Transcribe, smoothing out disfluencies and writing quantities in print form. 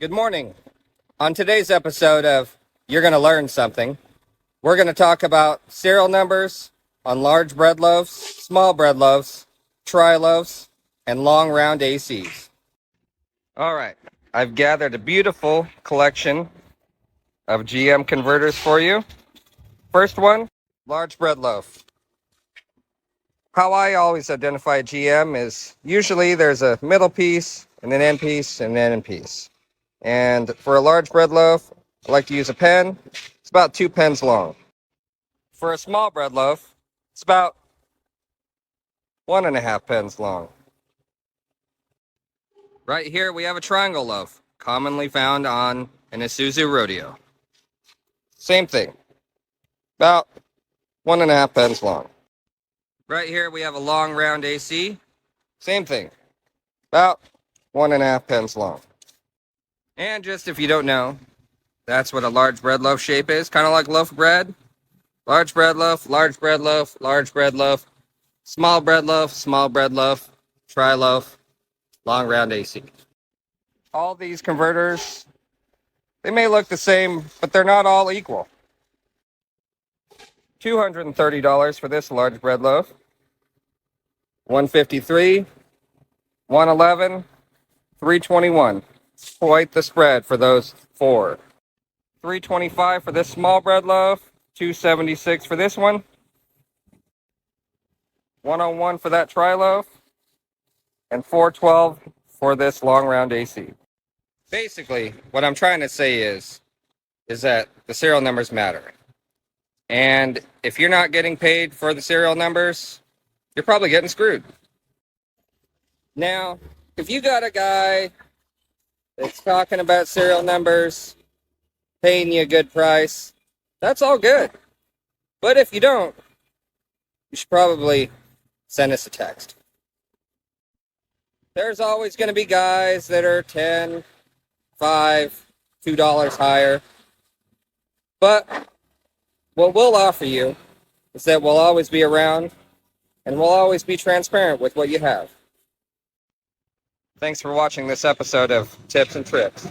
Good morning. On today's episode of You're Going to Learn Something, we're going to talk about serial numbers on large bread loaves, small bread loaves, tri-loaves, and long round ACs. All right. I've gathered a beautiful collection of GM converters for you. First one, large bread loaf. How I always identify a GM is usually there's a middle piece, and an end piece, and an end piece. And for a large bread loaf, I like to use a pen. It's about 2 pens long. For a small bread loaf, it's about 1.5 pens long. Right here we have a triangle loaf, commonly found on an Isuzu rodeo. Same thing, about 1.5 pens long. Right here we have a long round AC. Same thing, about 1.5 pens long. And just if you don't know, that's what a large bread loaf shape is, kind of like loaf of bread. Large bread loaf, large bread loaf, large bread loaf, small bread loaf, tri-loaf, long round AC. All these converters, they may look the same, but they're not all equal. $230 for this large bread loaf. $153, $111, $321. Quite the spread for those four. $325 for this small bread loaf, $276 for this one, $101 for that tri-loaf, and $412 for this long round AC. Basically, what I'm trying to say is that the serial numbers matter. And if you're not getting paid for the serial numbers, you're probably getting screwed. Now, if you got a guy that's talking about serial numbers, paying you a good price, that's all good. But if you don't, you should probably send us a text. There's always going to be guys that are 10, 5, $2 higher. But what we'll offer you is that we'll always be around and we'll always be transparent with what you have. Thanks for watching this episode of Tips and Trips.